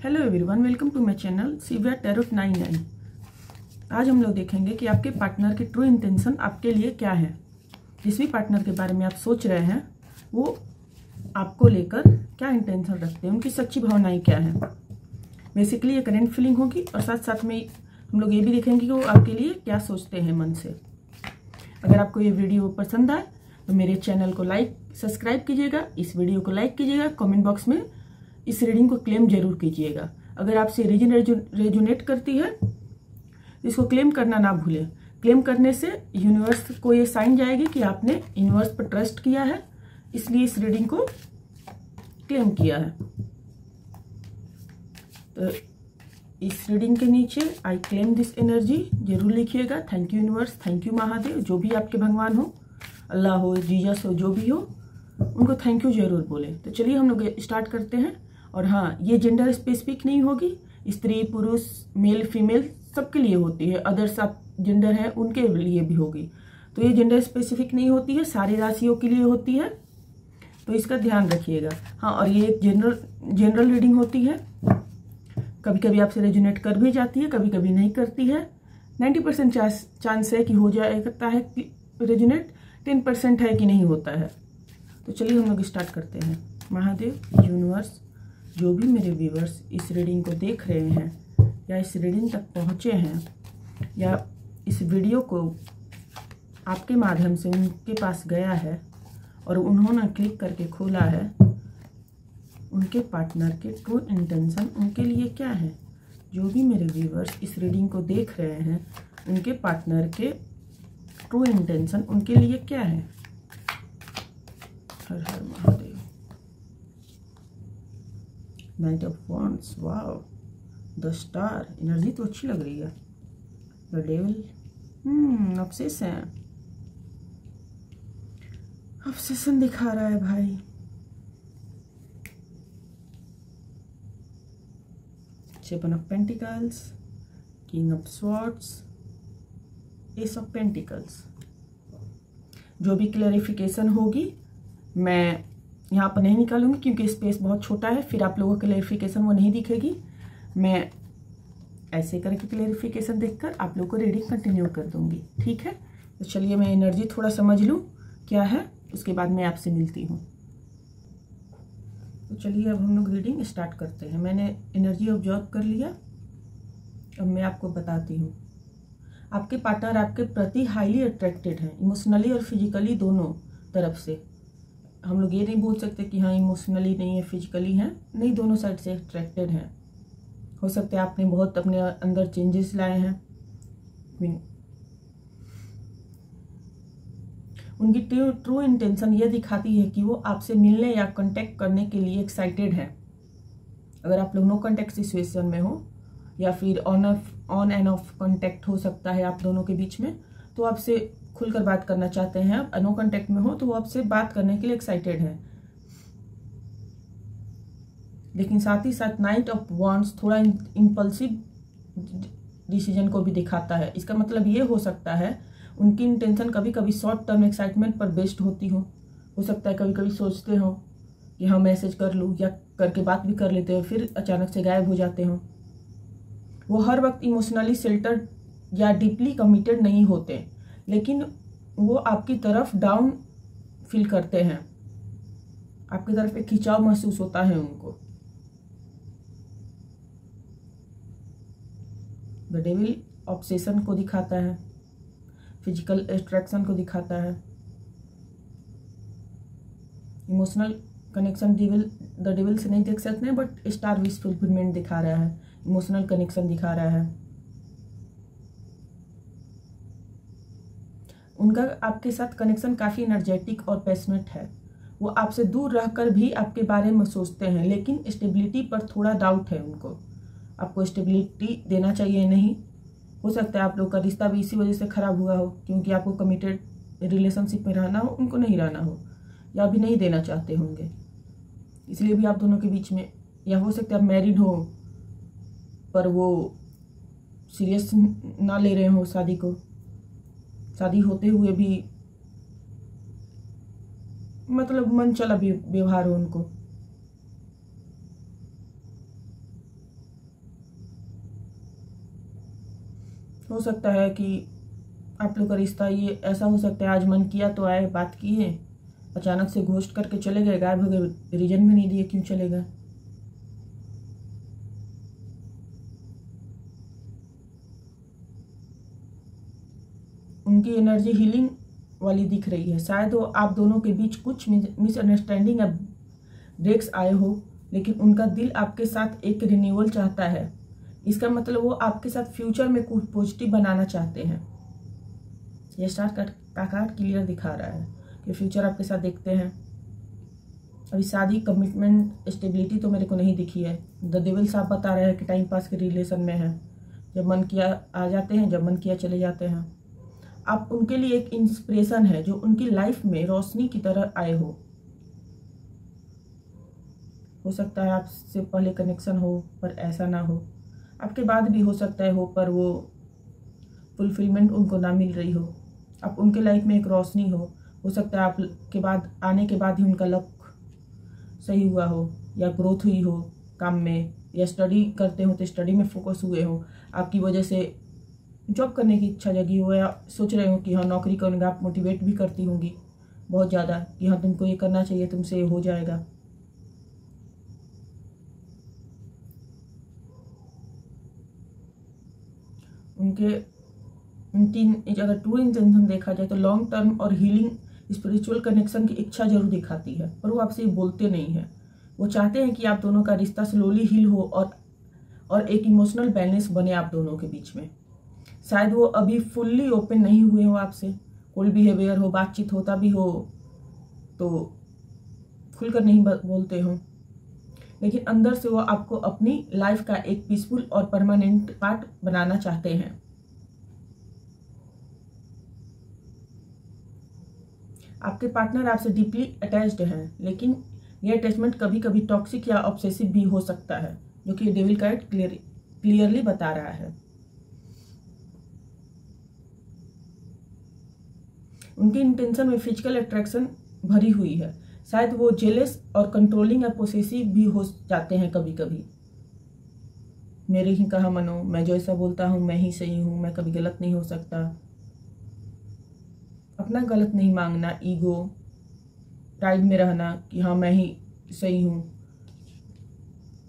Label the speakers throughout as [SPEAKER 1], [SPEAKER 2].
[SPEAKER 1] Hello everyone, welcome to my channel Sivya tarot 99। आज हम लोग देखेंगे कि आपके पार्टनर की ट्रू इंटेंशन आपके लिए क्या है। जिस भी पार्टनर के बारे में आप सोच रहे हैं वो आपको लेकर क्या इंटेंशन रखते हैं, उनकी सच्ची भावनाएं क्या है। बेसिकली ये करेंट फीलिंग होगी और साथ साथ में हम लोग ये भी देखेंगे कि वो आपके लिए क्या सोचते हैं मन से। अगर आपको ये वीडियो पसंद आए तो मेरे चैनल को सब्सक्राइब कीजिएगा, इस वीडियो को लाइक कीजिएगा, कमेंट बॉक्स में इस रीडिंग को क्लेम जरूर कीजिएगा। अगर आपसे रीडिंग रेजोनेट करती है इसको क्लेम करना ना भूलें। क्लेम करने से यूनिवर्स को ये साइन जाएगी कि आपने यूनिवर्स पर ट्रस्ट किया है, इसलिए इस रीडिंग को क्लेम किया है। तो इस रीडिंग के नीचे आई क्लेम दिस एनर्जी जरूर लिखिएगा। Thank you universe, thank you Mahadev, जो भी आपके भगवान हो, अल्लाह हो, जीसस हो, जो भी हो, उनको थैंक यू जरूर बोले। तो चलिए हम लोग स्टार्ट करते हैं। और हाँ, ये जेंडर स्पेसिफिक नहीं होगी, स्त्री पुरुष मेल फीमेल सबके लिए होती है। अदर्स आप जेंडर है उनके लिए भी होगी। तो ये जेंडर स्पेसिफिक नहीं होती है, सारी राशियों के लिए होती है, तो इसका ध्यान रखिएगा। हाँ, और ये एक जनरल रीडिंग होती है। कभी कभी आपसे रेजोनेट कर भी जाती है, कभी कभी नहीं करती है। 90% चांस है कि हो जाता है रेजोनेट, 10% है कि नहीं होता है। तो चलिए हम लोग स्टार्ट करते हैं। महादेव, यूनिवर्स, जो भी मेरे व्यूअर्स इस रीडिंग को देख रहे हैं या इस रीडिंग तक पहुंचे हैं या इस वीडियो को आपके माध्यम से उनके पास गया है और उन्होंने क्लिक करके खोला है, उनके पार्टनर के ट्रू इंटेंशन उनके लिए क्या है। जो भी मेरे व्यूअर्स इस रीडिंग को देख रहे हैं उनके पार्टनर के ट्रू इंटेंशन उनके लिए क्या है। हर हर महादेव। Knight of wands, wow, the star, energy तो अच्छी लग रही है। द डेविल, ऑब्सेशन दिखा रहा है भाई। Seven of pentacles, king of swords, S of pentacles. जो भी क्लैरिफिकेशन होगी मैं यहाँ पर नहीं निकालूंगी क्योंकि स्पेस बहुत छोटा है, फिर आप लोगों को क्लैरिफिकेशन वो नहीं दिखेगी। मैं ऐसे करके क्लैरिफिकेशन देखकर आप लोगों को रीडिंग कंटिन्यू कर दूंगी, ठीक है। तो चलिए मैं एनर्जी थोड़ा समझ लूँ क्या है, उसके बाद मैं आपसे मिलती हूँ। तो चलिए अब हम लोग रीडिंग स्टार्ट करते हैं। मैंने एनर्जी ऑब्जर्व कर लिया, अब मैं आपको बताती हूँ। आपके पार्टनर आपके प्रति हाईली अट्रैक्टेड है, इमोशनली और फिजिकली दोनों तरफ से। हम लोग ये नहीं बोल सकते कि हाँ इमोशनली नहीं है फिजिकली है, नहीं, दोनों साइड से अट्रैक्टेड है। हो सकता है आपने बहुत अपने अंदर चेंजेस लाए हैं। उनकी ट्रू इंटेंशन ये दिखाती है कि वो आपसे मिलने या कांटेक्ट करने के लिए एक्साइटेड है। अगर आप लोग नो कांटेक्ट सिचुएशन में हो या फिर ऑन एंड ऑफ कांटेक्ट हो सकता है आप दोनों के बीच में, तो आपसे खुलकर बात करना चाहते हैं। आप नो कांटेक्ट में हो तो वो आपसे बात करने के लिए एक्साइटेड है। लेकिन साथ ही साथ नाइट ऑफ वॉन्ड्स थोड़ा इम्पल्सिव डिसीजन को भी दिखाता है। इसका मतलब ये हो सकता है उनकी इंटेंशन कभी कभी शॉर्ट टर्म एक्साइटमेंट पर बेस्ड होती हो सकता है कभी कभी सोचते हो कि हाँ मैसेज कर लूँ, या करके बात भी कर लेते हो, फिर अचानक से गायब हो जाते हो। वो हर वक्त इमोशनली शेल्टर्ड या डीपली कमिटेड नहीं होते, लेकिन वो आपकी तरफ डाउन फील करते हैं, आपकी तरफ एक खिंचाव महसूस होता है उनको। द डेविल ऑब्सेशन को दिखाता है, फिजिकल अट्रैक्शन को दिखाता है, इमोशनल कनेक्शन द डेविल से नहीं देख सकते हैं, बट स्टार विश फुलफिलमेंट दिखा रहा है, इमोशनल कनेक्शन दिखा रहा है। उनका आपके साथ कनेक्शन काफ़ी एनर्जेटिक और पैशनेट है। वो आपसे दूर रहकर भी आपके बारे में सोचते हैं, लेकिन स्टेबिलिटी पर थोड़ा डाउट है उनको। आपको स्टेबिलिटी देना चाहिए नहीं। हो सकता है आप लोग का रिश्ता भी इसी वजह से खराब हुआ हो क्योंकि आपको कमिटेड रिलेशनशिप में रहना हो, उनको नहीं रहना हो, या अभी नहीं देना चाहते होंगे, इसलिए भी आप दोनों के बीच में। या हो सकता है आप मैरिड हो पर वो सीरियस ना ले रहे हो शादी को, शादी होते हुए भी मतलब मन चला व्यवहार हो उनको। हो सकता है कि आप लोग का रिश्ता ये ऐसा हो सकता है, आज मन किया तो आए, बात किए, अचानक से घोस्ट करके चले गए, गायब हो गए, रीजन भी नहीं दिए क्यों चले गए। उनकी एनर्जी हीलिंग वाली दिख रही है। शायद वो आप दोनों के बीच कुछ मिसअंडरस्टैंडिंग या ब्रेक्स आए हो, लेकिन उनका दिल आपके साथ एक रिन्यूअल चाहता है। इसका मतलब वो आपके साथ फ्यूचर में कुछ पॉजिटिव बनाना चाहते हैं। ये स्टार का कार्ड क्लियर दिखा रहा है कि फ्यूचर आपके साथ देखते हैं। अभी शादी, कमिटमेंट, स्टेबिलिटी तो मेरे को नहीं दिखी है। द डेविल साहब बता रहे हैं कि टाइम पास के रिलेशन में है, जब मन किया आ जाते हैं, जब मन किया चले जाते हैं। आप उनके लिए एक इंस्पिरेशन है जो उनकी लाइफ में रोशनी की तरह आए हो सकता है आपसे पहले कनेक्शन हो पर ऐसा ना हो, आपके बाद भी हो सकता है हो, पर वो फुलफिलमेंट उनको ना मिल रही हो। आप उनके लाइफ में एक रोशनी हो सकता है आपके बाद आने के बाद ही उनका लक सही हुआ हो, या ग्रोथ हुई हो काम में, या स्टडी करते हो तो स्टडी में फोकस हुए हो, आपकी वजह से जॉब करने की इच्छा जगी हो, या सोच रहे हो कि हाँ नौकरी करूँगा। आप मोटिवेट भी करती होंगी बहुत ज़्यादा कि हाँ तुमको ये करना चाहिए, तुमसे ये हो जाएगा। उनके अगर ट्रू इंटेंशन देखा जाए तो लॉन्ग टर्म और हीलिंग स्पिरिचुअल कनेक्शन की इच्छा जरूर दिखाती है, पर वो आपसे बोलते नहीं हैं। वो चाहते हैं कि आप दोनों का रिश्ता स्लोली हील हो और एक इमोशनल बैलेंस बने आप दोनों के बीच में। शायद वो अभी फुल्ली ओपन नहीं हुए हो आपसे, कोई बिहेवियर हो, बातचीत होता भी हो तो खुलकर नहीं बोलते हो, लेकिन अंदर से वो आपको अपनी लाइफ का एक पीसफुल और परमानेंट पार्ट बनाना चाहते हैं। आपके पार्टनर आपसे डीपली अटैच्ड हैं, लेकिन यह अटैचमेंट कभी कभी टॉक्सिक या ऑब्सेसिव भी हो सकता है, जो कि डेविल कार्ड क्लियरली बता रहा है। उनकी इंटेंशन में फिजिकल अट्रैक्शन भरी हुई है। शायद वो जेलस और कंट्रोलिंग या पोसेसिव भी हो जाते हैं कभी कभी। मेरे ही कहा मनो, मैं जो ऐसा बोलता हूँ मैं ही सही हूँ, मैं कभी गलत नहीं हो सकता। अपना गलत नहीं मांगना, ईगो, प्राइड में रहना कि हाँ मैं ही सही हूँ,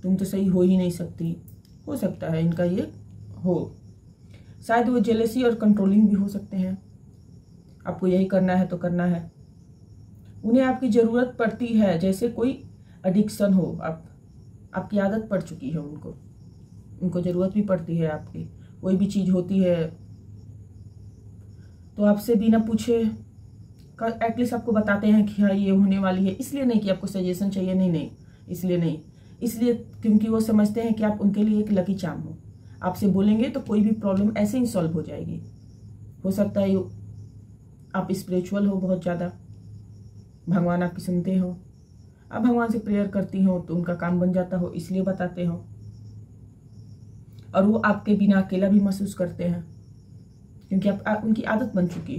[SPEAKER 1] तुम तो सही हो ही नहीं सकती। हो सकता है इनका ये हो। शायद वो जेलसी और कंट्रोलिंग भी हो सकते हैं। आपको यही करना है तो करना है। उन्हें आपकी ज़रूरत पड़ती है, जैसे कोई एडिक्शन हो, आपकी आदत पड़ चुकी है उनको ज़रूरत भी पड़ती है आपकी। कोई भी चीज़ होती है तो आपसे बिना पूछे एटलीस्ट आपको बताते हैं कि हाँ ये होने वाली है। इसलिए नहीं कि आपको सजेशन चाहिए, नहीं, इसलिए नहीं, इसलिए क्योंकि वो समझते हैं कि आप उनके लिए एक लकी चार्म हो। आपसे बोलेंगे तो कोई भी प्रॉब्लम ऐसे ही सॉल्व हो जाएगी। हो सकता है आप स्पिरिचुअल हो बहुत ज़्यादा, भगवान आपकी सुनते हो, आप भगवान से प्रेयर करती हो तो उनका काम बन जाता हो, इसलिए बताते हो। और वो आपके बिना अकेला भी महसूस करते हैं क्योंकि आप उनकी आदत बन चुकी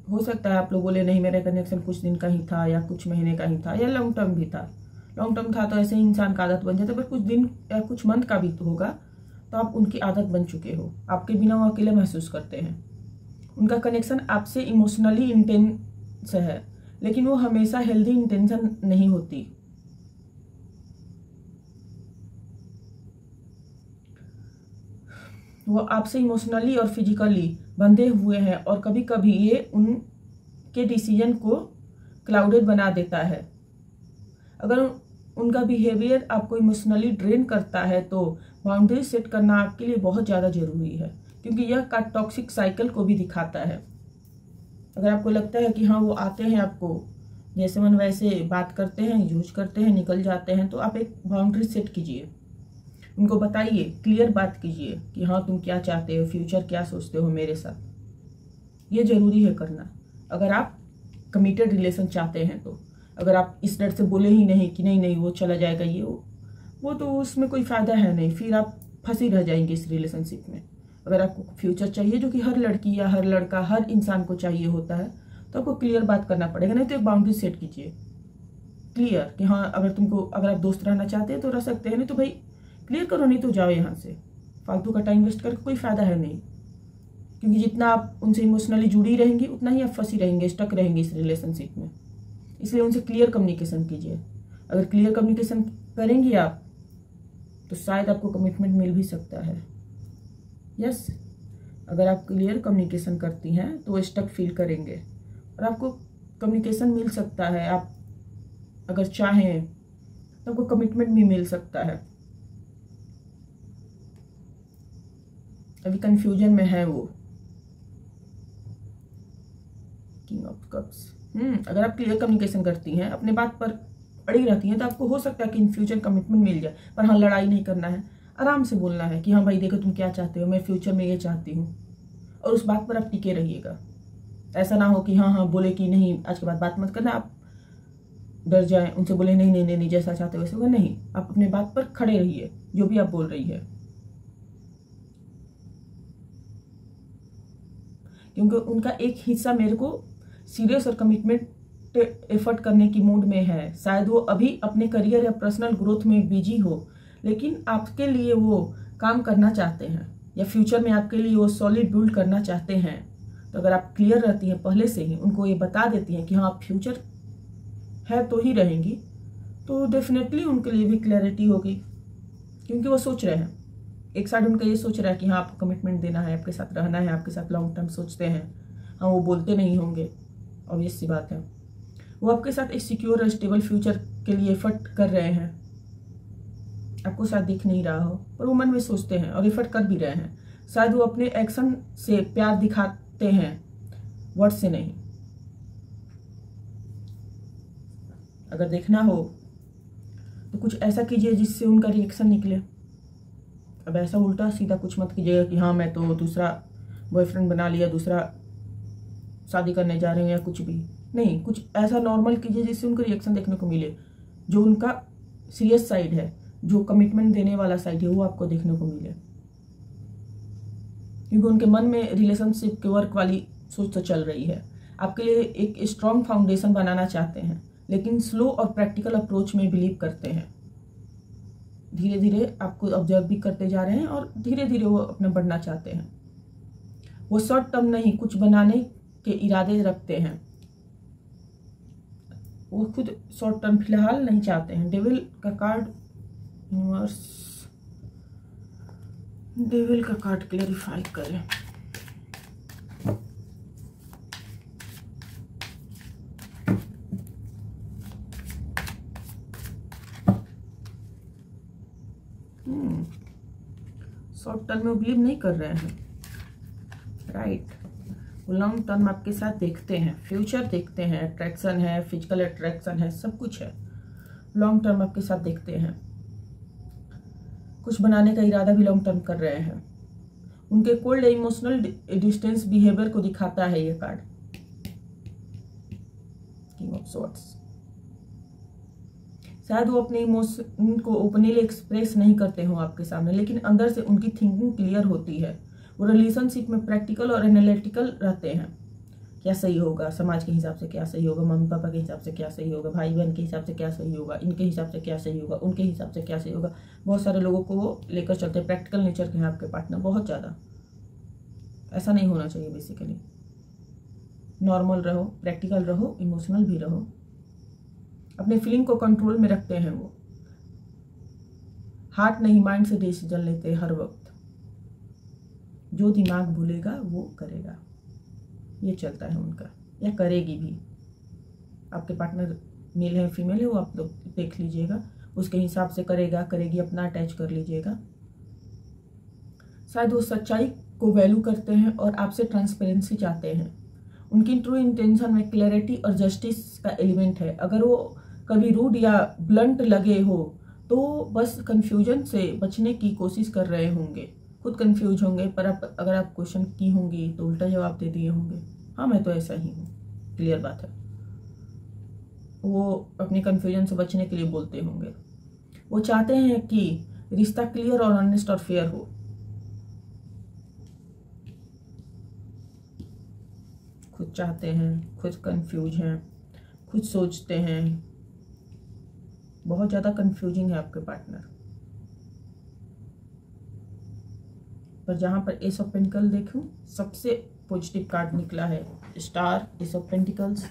[SPEAKER 1] हो सकता है आप लोग बोले नहीं मेरा कनेक्शन कुछ दिन का ही था, या कुछ महीने का ही था, या लॉन्ग टर्म भी था। लॉन्ग टर्म था तो ऐसे ही इंसान का आदत बन जाता है, पर कुछ दिन या कुछ मंथ का भी तो होगा तो आप उनकी आदत बन चुके हो। आपके बिना वो अकेले महसूस करते हैं। उनका कनेक्शन आपसे इमोशनली इंटेंस है, लेकिन वो हमेशा हेल्दी इंटेंशन नहीं होती। वो आपसे इमोशनली और फिजिकली बंधे हुए हैं, और कभी कभी ये उनके डिसीजन को क्लाउडेड बना देता है। अगर उनका बिहेवियर आपको इमोशनली ड्रेन करता है तो बाउंड्री सेट करना आपके लिए बहुत ज़्यादा जरूरी है, क्योंकि यह का टॉक्सिक साइकिल को भी दिखाता है। अगर आपको लगता है कि हाँ वो आते हैं, आपको जैसे मन वैसे बात करते हैं, यूज करते हैं, निकल जाते हैं, तो आप एक बाउंड्री सेट कीजिए। उनको बताइए, क्लियर बात कीजिए कि हाँ तुम क्या चाहते हो, फ्यूचर क्या सोचते हो मेरे साथ। ये जरूरी है करना अगर आप कमिटेड रिलेशन चाहते हैं तो। अगर आप इस डर से बोले ही नहीं कि नहीं वो चला जाएगा, ये वो तो उसमें कोई फायदा है नहीं, फिर आप फंसी रह जाएंगे इस रिलेशनशिप में। अगर आपको फ्यूचर चाहिए, जो कि हर लड़की या हर लड़का हर इंसान को चाहिए होता है, तो आपको क्लियर बात करना पड़ेगा। नहीं तो एक बाउंड्री सेट कीजिए क्लियर कि हाँ अगर आप दोस्त रहना चाहते हैं तो रह सकते हैं, नहीं तो भाई क्लियर करो, नहीं तो जाओ यहाँ से। फालतू का टाइम वेस्ट करके कोई फायदा है नहीं, क्योंकि जितना आप उनसे इमोशनली जुड़ी रहेंगी उतना ही आप फंसी रहेंगे, स्टक रहेंगे इस रिलेशनशिप में। इसलिए उनसे क्लियर कम्युनिकेशन कीजिए। अगर क्लियर कम्युनिकेशन करेंगी आप तो शायद आपको कमिटमेंट मिल भी सकता है। यस, अगर आप क्लियर कम्युनिकेशन करती हैं तो वो स्टक फील करेंगे और आपको कम्युनिकेशन मिल सकता है। आप अगर चाहें तो आपको कमिटमेंट भी मिल सकता है। अभी कंफ्यूजन में है वो, किंग ऑफ कप्स। अगर आप क्लियर कम्युनिकेशन करती हैं, अपने बात पर अड़ी रहती हैं, तो आपको हो सकता है कि इन फ्यूचर कमिटमेंट मिल जाए। पर हाँ, लड़ाई नहीं करना है, आराम से बोलना है कि हाँ भाई देखो तुम क्या चाहते हो, मैं फ्यूचर में ये चाहती हूँ, और उस बात पर आप टिके रहिएगा। ऐसा ना हो कि हाँ बोले कि नहीं आज के बाद बात मत करना, आप डर जाएं, उनसे बोले नहीं नहीं नहीं जैसा चाहते हो वैसे होगा। नहीं, आप अपने बात पर खड़े रहिए, जो भी आप बोल रही है, क्योंकि उनका एक हिस्सा मेरे को सीरियस और कमिटमेंट एफर्ट करने की मूड में है। शायद वो अभी अपने करियर या पर्सनल ग्रोथ में बिजी हो, लेकिन आपके लिए वो काम करना चाहते हैं, या फ्यूचर में आपके लिए वो सॉलिड बिल्ड करना चाहते हैं। तो अगर आप क्लियर रहती हैं पहले से ही, उनको ये बता देती हैं कि हाँ आप फ्यूचर है तो ही रहेंगी, तो डेफिनेटली उनके लिए भी क्लैरिटी होगी, क्योंकि वो सोच रहे हैं। एक साइड उनका ये सोच रहा है कि हाँ आपको कमिटमेंट देना है, आपके साथ रहना है, आपके साथ लॉन्ग टर्म सोचते हैं। हाँ, वो बोलते नहीं होंगे, ऑब्वियस सी बात है। वो आपके साथ एक सिक्योर और स्टेबल फ्यूचर के लिए एफर्ट कर रहे हैं। आपको शायद दिख नहीं रहा हो, पर वो मन में सोचते हैं और एफर्ट कर भी रहे हैं। शायद वो अपने एक्शन से प्यार दिखाते हैं, वर्ड से नहीं। अगर देखना हो तो कुछ ऐसा कीजिए जिससे उनका रिएक्शन निकले। अब ऐसा उल्टा सीधा कुछ मत कीजिएगा कि हाँ मैं तो दूसरा बॉयफ्रेंड बना लिया, दूसरा शादी करने जा रहे हैं, या कुछ भी नहीं। कुछ ऐसा नॉर्मल कीजिए जिससे उनको रिएक्शन देखने को मिले, जो उनका सीरियस साइड है, जो कमिटमेंट देने वाला साइड है, वो आपको देखने को मिले। क्योंकि उनके मन में रिलेशनशिप के वर्क वाली सोच तो चल रही है। आपके लिए एक स्ट्रॉन्ग फाउंडेशन बनाना चाहते हैं, लेकिन स्लो और प्रैक्टिकल अप्रोच में बिलीव करते हैं। धीरे धीरे आपको ऑब्जर्व भी करते जा रहे हैं और धीरे धीरे वो अपना बढ़ना चाहते हैं। वो शॉर्ट टर्म नहीं, कुछ बनाने के इरादे रखते हैं। वो खुद शॉर्ट टर्म फिलहाल नहीं चाहते हैं। डेविल का कार्ड, यूनिवर्स डेविल का कार्ड क्लैरिफाई करें। शॉर्ट टर्म में बिलीव नहीं कर रहे हैं, राइट। वो लॉन्ग टर्म आपके साथ देखते हैं, फ्यूचर देखते हैं, अट्रैक्शन है, फिजिकल अट्रैक्शन है, सब कुछ है। लॉन्ग टर्म आपके साथ देखते हैं, कुछ बनाने का इरादा भी लॉन्ग टर्म कर रहे हैं। उनके कोल्ड इमोशनल डिस्टेंस बिहेवियर को दिखाता है ये कार्ड, किंग ऑफ सॉर्ड्स। शायद वो अपने इमोशन को ओपनली एक्सप्रेस नहीं करते हो आपके सामने, लेकिन अंदर से उनकी थिंकिंग क्लियर होती है। वो रिलेशनशिप में प्रैक्टिकल और एनालिटिकल रहते हैं। क्या सही होगा, समाज के हिसाब से क्या सही होगा, मम्मी पापा के हिसाब से क्या सही होगा, भाई बहन के हिसाब से क्या सही होगा, इनके हिसाब से क्या सही होगा, उनके हिसाब से क्या सही होगा। बहुत सारे लोगों को वो लेकर चलते हैं। प्रैक्टिकल नेचर के हैं आपके पार्टनर, बहुत ज़्यादा। ऐसा नहीं होना चाहिए। बेसिकली नॉर्मल रहो, प्रैक्टिकल रहो, इमोशनल भी रहो। अपने फीलिंग को कंट्रोल में रखते हैं वो। हार्ट नहीं, माइंड से डिसीजन लेते हैं हर वक्त। जो दिमाग बोलेगा वो करेगा, ये चलता है उनका, या करेगी भी। आपके पार्टनर मेल है फीमेल है, वो आप लोग देख लीजिएगा, उसके हिसाब से करेगा, करेगी, अपना अटैच कर लीजिएगा। शायद वो सच्चाई को वैल्यू करते हैं और आपसे ट्रांसपेरेंसी चाहते हैं। उनकी ट्रू इंटेंशन में क्लैरिटी और जस्टिस का एलिमेंट है। अगर वो कभी रूड या ब्लंट लगे हो तो बस कंफ्यूजन से बचने की कोशिश कर रहे होंगे, खुद कंफ्यूज होंगे। पर अगर आप क्वेश्चन की होंगी तो उल्टा जवाब दे दिए होंगे, हाँ मैं तो ऐसा ही हूँ, क्लियर बात है। वो अपनी कंफ्यूजन से बचने के लिए बोलते होंगे। वो चाहते हैं कि रिश्ता क्लियर और ऑनेस्ट और फेयर हो। खुद चाहते हैं, खुद कंफ्यूज हैं, खुद सोचते हैं। बहुत ज़्यादा कंफ्यूजिंग है आपके पार्टनर। पर जहाँ पर एस ऑफ पेंटिकल देखूं सबसे पॉजिटिव कार्ड निकला है, स्टार, एस ऑफ पेंटिकल्स।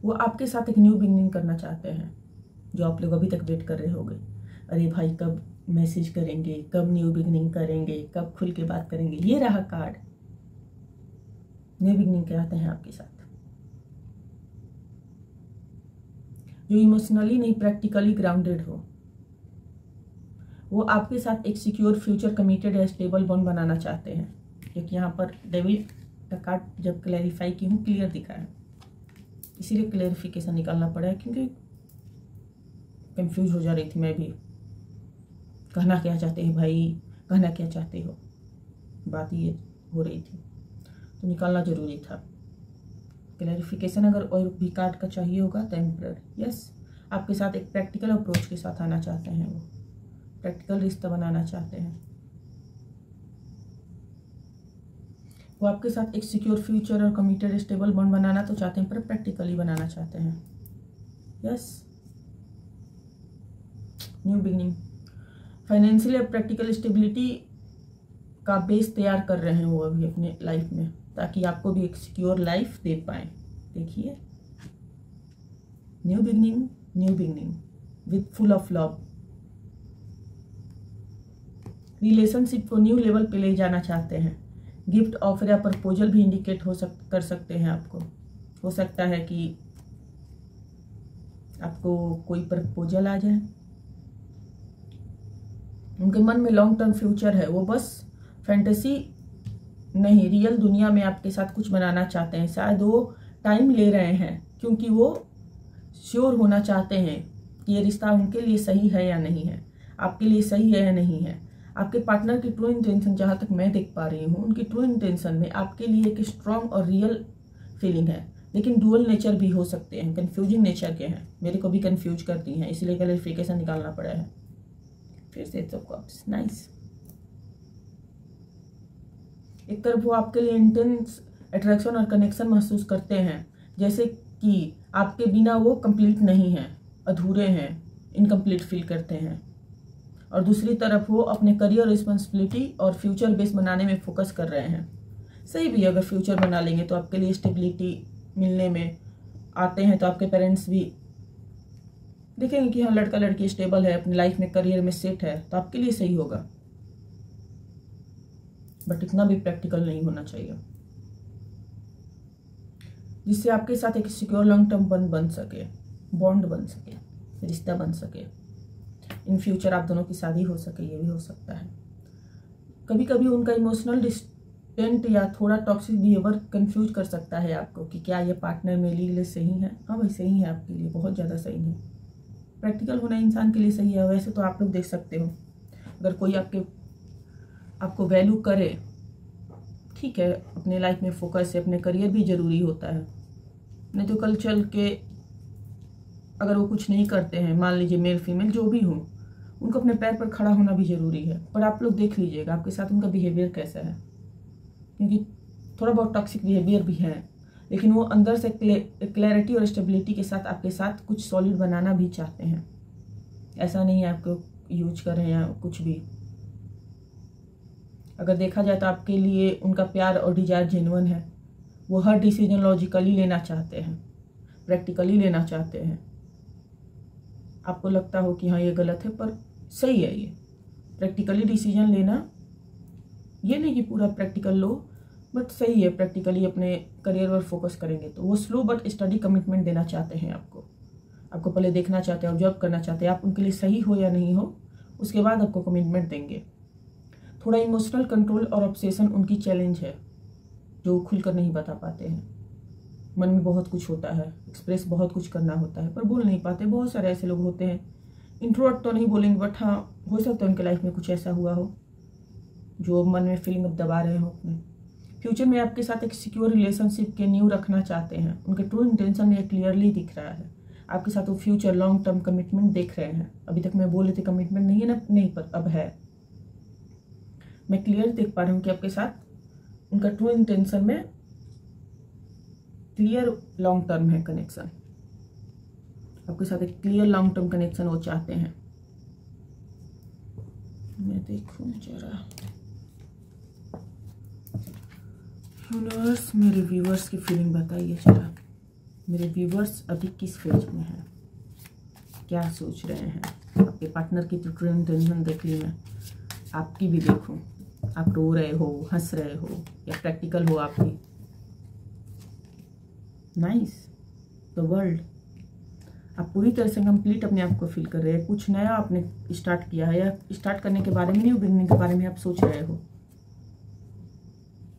[SPEAKER 1] वो आपके साथ एक न्यू बिगिनिंग करना चाहते हैं, जो आप लोग अभी तक वेट कर रहे होंगे। अरे भाई कब मैसेज करेंगे, कब न्यू बिगिनिंग करेंगे, कब खुल के बात करेंगे। ये रहा कार्ड, न्यू बिगिनिंग चाहते हैं आपके साथ। जो इमोशनली नहीं प्रैक्टिकली ग्राउंडेड हो, वो आपके साथ एक सिक्योर फ्यूचर, कमिटेड या स्टेबल बॉन्ड बनाना चाहते हैं। क्योंकि यहाँ पर डेविल का कार्ड जब क्लैरिफाई की हूँ क्लियर दिखा है, इसीलिए क्लैरिफिकेशन निकालना पड़ा है, क्योंकि कंफ्यूज हो जा रही थी मैं भी। कहना क्या चाहते हैं भाई, कहना क्या चाहते हो, बात ये हो रही थी, तो निकालना जरूरी था क्लैरिफिकेशन। अगर और भी कार्ड का चाहिए होगा तो एम्परर, यस, आपके साथ एक प्रैक्टिकल अप्रोच के साथ आना चाहते हैं, वो प्रैक्टिकल रिश्ता बनाना चाहते हैं। वो आपके साथ एक सिक्योर फ्यूचर और कमिटेड स्टेबल बॉन्ड बनाना तो चाहते हैं, पर प्रैक्टिकली बनाना चाहते हैं, यस। न्यू बिगिनिंग, फाइनेंशियल और प्रैक्टिकल स्टेबिलिटी का बेस तैयार कर रहे हैं वो अभी अपने लाइफ में, ताकि आपको भी एक सिक्योर लाइफ दे पाए। देखिए, new beginning with full of love. Relationship को न्यू लेवल पे ले जाना चाहते हैं। गिफ्ट ऑफर या प्रपोजल भी इंडिकेट कर सकते हैं आपको। हो सकता है कि आपको कोई प्रपोजल आ जाए। उनके मन में लॉन्ग टर्म फ्यूचर है, वो बस फैंटेसी नहीं, रियल दुनिया में आपके साथ कुछ बनाना चाहते हैं। शायद वो टाइम ले रहे हैं क्योंकि वो श्योर होना चाहते हैं कि ये रिश्ता उनके लिए सही है या नहीं है, आपके लिए सही है या नहीं है। आपके पार्टनर की ट्रू इंटेंशन, जहाँ तक मैं देख पा रही हूँ, उनकी ट्रू इंटेंशन में आपके लिए एक स्ट्रॉन्ग और रियल फीलिंग है, लेकिन डुअल नेचर भी हो सकते हैं, कंफ्यूजिंग नेचर के हैं, मेरे को भी कंफ्यूज करती हैं, इसलिए क्लैरिफिकेशन निकालना पड़ा है। फिर से एट ऑफ कप्स, नाइस। एक तरफ वो आपके लिए इंटेंस अट्रैक्शन और कनेक्शन महसूस करते हैं, जैसे कि आपके बिना वो कंप्लीट नहीं है, अधूरे हैं, इनकम्प्लीट फील करते हैं। और दूसरी तरफ वो अपने करियर, रिस्पॉन्सिबिलिटी और फ्यूचर बेस बनाने में फोकस कर रहे हैं। सही भी, अगर फ्यूचर बना लेंगे तो आपके लिए स्टेबिलिटी मिलने में आते हैं, तो आपके पेरेंट्स भी देखेंगे कि हाँ लड़का लड़की स्टेबल है, अपनी लाइफ में करियर में सेट है, तो आपके लिए सही होगा। बट इतना भी प्रैक्टिकल नहीं होना चाहिए जिससे आपके साथ एक सिक्योर लॉन्ग टर्म बन सके, बॉन्ड बन सके, रिश्ता बन सके। इन फ्यूचर आप दोनों की शादी हो सके, ये भी हो सकता है। कभी कभी उनका इमोशनल डिस्टेंट या थोड़ा टॉक्सिक बिहेवियर कंफ्यूज कर सकता है आपको कि क्या ये पार्टनर मेरे लिए सही है। हाँ भाई सही है, आपके लिए बहुत ज़्यादा सही है। प्रैक्टिकल होना इंसान के लिए सही है। वैसे तो आप लोग देख सकते हो, अगर कोई आपको वैल्यू करे, ठीक है, अपने लाइफ में फोकस है, अपने करियर भी ज़रूरी होता है, नहीं तो कल चल के अगर वो कुछ नहीं करते हैं, मान लीजिए मेल फीमेल जो भी हो, उनको अपने पैर पर खड़ा होना भी ज़रूरी है। पर आप लोग देख लीजिएगा आपके साथ उनका बिहेवियर कैसा है, क्योंकि थोड़ा बहुत टॉक्सिक बिहेवियर भी है, लेकिन वो अंदर से क्लैरिटी और स्टेबिलिटी के साथ आपके साथ कुछ सॉलिड बनाना भी चाहते हैं। ऐसा नहीं है आपको यूज कर रहे हैं या कुछ भी। अगर देखा जाए तो आपके लिए उनका प्यार और डिजायर जेन्युइन है। वो हर डिसीजन लॉजिकली लेना चाहते हैं, प्रैक्टिकली लेना चाहते हैं। आपको लगता हो कि हाँ ये गलत है, पर सही है ये प्रैक्टिकली डिसीजन लेना। ये नहीं कि पूरा प्रैक्टिकल लो, बट सही है, प्रैक्टिकली अपने करियर पर फोकस करेंगे तो वो स्लो बट स्टडी कमिटमेंट देना चाहते हैं आपको पहले देखना चाहते हैं, ऑब्जर्व करना चाहते हैं आप उनके लिए सही हो या नहीं हो, उसके बाद आपको कमिटमेंट देंगे। थोड़ा इमोशनल कंट्रोल और ऑब्सेशन उनकी चैलेंज है, जो खुलकर नहीं बता पाते हैं। मन में बहुत कुछ होता है, एक्सप्रेस बहुत कुछ करना होता है, पर बोल नहीं पाते। बहुत सारे ऐसे लोग होते हैं, इंट्रोवर्ट तो नहीं बोलेंगे, बट हाँ हो सकता है उनके लाइफ में कुछ ऐसा हुआ हो जो मन में फीलिंग अब दबा रहे हो अपने। फ्यूचर में आपके साथ एक सिक्योर रिलेशनशिप के न्यू रखना चाहते हैं। उनके ट्रू इंटेंशन ये क्लियरली दिख रहा है। आपके साथ वो फ्यूचर लॉन्ग टर्म कमिटमेंट देख रहे हैं। अभी तक मैं बोल रही थी कमिटमेंट नहीं है ना, नहीं, पर अब है। मैं क्लियर देख पा रही हूँ कि आपके साथ उनका ट्रू इंटेंशन में क्लियर लॉन्ग टर्म है कनेक्शन। आपके साथ एक क्लियर लॉन्ग टर्म कनेक्शन वो चाहते हैं। मैं देखूं जरा। यूनिवर्स, मेरे व्यूवर्स की फीलिंग बताइए जरा। मेरे व्यूवर्स अभी किस फेज में हैं, क्या सोच रहे हैं? आपके पार्टनर की तो टेंशन देख ली मैं, आपकी भी देखूं। आप रो रहे हो, हंस रहे हो, या प्रैक्टिकल हो आपकी? नाइस। द वर्ल्ड, आप पूरी तरह से कंप्लीट अपने आप को फील कर रहे हैं। कुछ नया आपने स्टार्ट किया है, या स्टार्ट करने के बारे में नहीं, बिगनिंग के बारे में आप सोच रहे हो।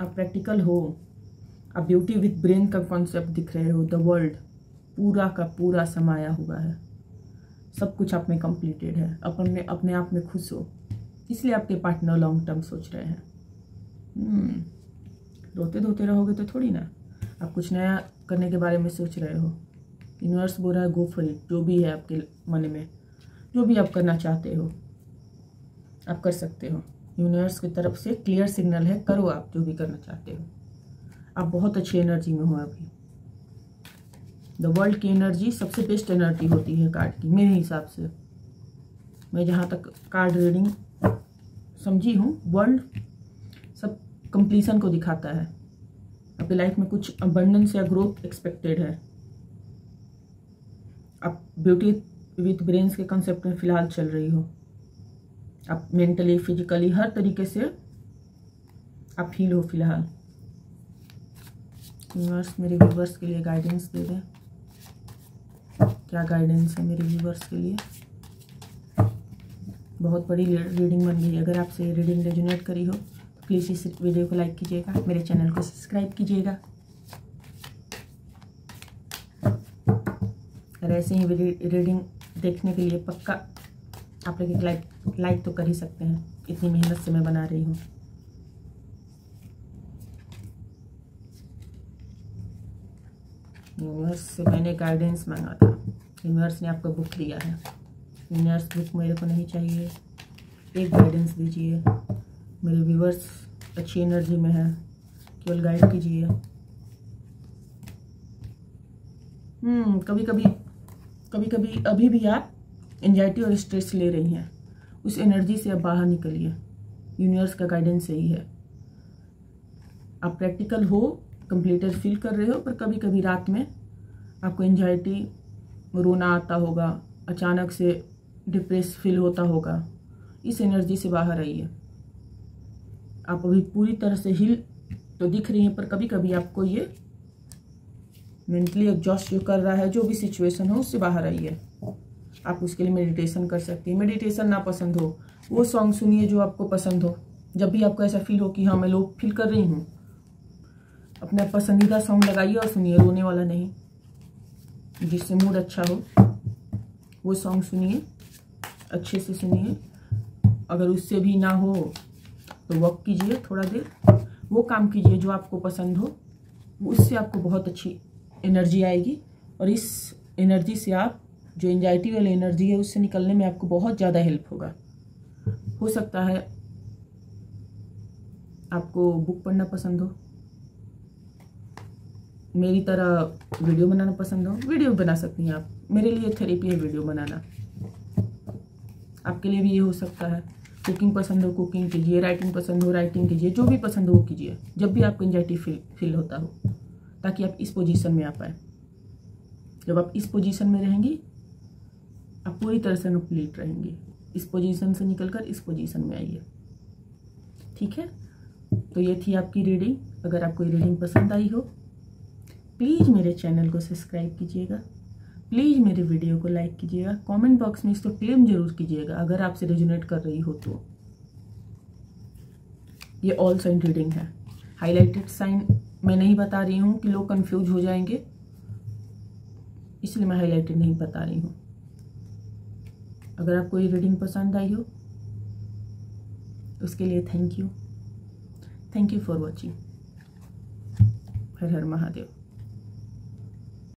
[SPEAKER 1] आप प्रैक्टिकल हो, आप ब्यूटी विथ ब्रेन का कॉन्सेप्ट दिख रहे हो। द वर्ल्ड पूरा का पूरा समाया हुआ है, सब कुछ आप में कंप्लीटेड है। अपने आप में खुश हो, इसलिए आपके पार्टनर लॉन्ग टर्म सोच रहे हैं। रोते धोते रहोगे तो थोड़ी ना। आप कुछ नया करने के बारे में सोच रहे हो। यूनिवर्स बोल रहा है गो फॉर इट। जो भी है आपके मन में, जो भी आप करना चाहते हो, आप कर सकते हो। यूनिवर्स की तरफ से क्लियर सिग्नल है, करो आप जो भी करना चाहते हो। आप बहुत अच्छी एनर्जी में हो अभी। द वर्ल्ड की एनर्जी सबसे बेस्ट एनर्जी होती है कार्ड की, मेरे हिसाब से। मैं जहाँ तक कार्ड रीडिंग समझी हूँ, वर्ल्ड सब कंप्लीशन को दिखाता है। आपकी लाइफ में कुछ अबंडेंस या ग्रोथ एक्सपेक्टेड है। आप ब्यूटी विथ ब्रेन्स के कंसेप्ट में फिलहाल चल रही हो। आप मेंटली, फिजिकली, हर तरीके से आप हील हो फिलहाल। यूनिवर्स मेरे व्यूवर्स के लिए गाइडेंस दे दें। क्या गाइडेंस है मेरे व्यूवर्स के लिए? बहुत बड़ी रीडिंग बन गई। अगर आपसे रीडिंग रेजोनेट करी हो तो प्लीज़ इस वीडियो को लाइक कीजिएगा, मेरे चैनल को सब्सक्राइब कीजिएगा। और ऐसे ही रीडिंग देखने के लिए पक्का आप लोग एक लाइक तो कर ही सकते हैं, इतनी मेहनत से मैं बना रही हूँ। यूनिवर्स से मैंने गाइडेंस मांगा था, यूनिवर्स ने आपको बुक दिया है। यूनिवर्स बुक मेरे को नहीं चाहिए, एक गाइडेंस दीजिए। मेरे व्यूवर्स अच्छी एनर्जी में है, केवल गाइड कीजिए। कभी कभी अभी भी आप एंजाइटी और स्ट्रेस ले रही हैं, उस एनर्जी से अब बाहर निकलिए। यूनिवर्स का गाइडेंस यही है। आप प्रैक्टिकल हो, कंप्लीटेड फील कर रहे हो, पर कभी कभी रात में आपको एंजाइटी, रोना आता होगा, अचानक से डिप्रेस फील होता होगा। इस एनर्जी से बाहर आइए। आप अभी पूरी तरह से हिल तो दिख रही हैं, पर कभी कभी आपको ये मेंटली एग्जॉस्ट जो कर रहा है, जो भी सिचुएशन हो, उससे बाहर आइए। आप उसके लिए मेडिटेशन कर सकती हैं। मेडिटेशन ना पसंद हो, वो सॉन्ग सुनिए जो आपको पसंद हो। जब भी आपको ऐसा फील हो कि हाँ मैं लो फील कर रही हूँ, अपना पसंदीदा सॉन्ग लगाइए और सुनिए, रोने वाला नहीं, जिससे मूड अच्छा हो वो सॉन्ग सुनिए, अच्छे से सुनिए। अगर उससे भी ना हो तो वॉक कीजिए थोड़ा देर, वो काम कीजिए जो आपको पसंद हो, उससे आपको बहुत अच्छी एनर्जी आएगी। और इस एनर्जी से आप, जो एंजाइटी वाली एनर्जी है, उससे निकलने में आपको बहुत ज़्यादा हेल्प होगा। हो सकता है आपको बुक पढ़ना पसंद हो, मेरी तरह वीडियो बनाना पसंद हो, वीडियो बना सकती हैं आप। मेरे लिए थेरेपी है वीडियो बनाना, आपके लिए भी ये हो सकता है। कुकिंग पसंद हो कुकिंग कीजिए, राइटिंग पसंद हो राइटिंग कीजिए, जो भी पसंद हो वो कीजिए जब भी आपको एंजाइटी फील होता हो, ताकि आप इस पोजीशन में आ पाए। जब आप इस पोजीशन में रहेंगी, आप पूरी तरह से कंप्लीट रहेंगी। इस पोजीशन से निकलकर इस पोजीशन में आइए, ठीक है? तो ये थी आपकी रीडिंग। अगर आपको ये रीडिंग पसंद आई हो, प्लीज़ मेरे चैनल को सब्सक्राइब कीजिएगा, प्लीज़ मेरे वीडियो को लाइक कीजिएगा, कमेंट बॉक्स में इसको क्लेम जरूर कीजिएगा अगर आपसे रेजोनेट कर रही हो तो। ये ऑल साइन रीडिंग है, हाईलाइटेड साइन मैं नहीं बता रही हूँ कि लोग कंफ्यूज हो जाएंगे, इसलिए मैं हाईलाइटेड नहीं बता रही हूँ। अगर आपको ये रीडिंग पसंद आई हो, उसके लिए थैंक यू फॉर वॉचिंग। हर हर महादेव।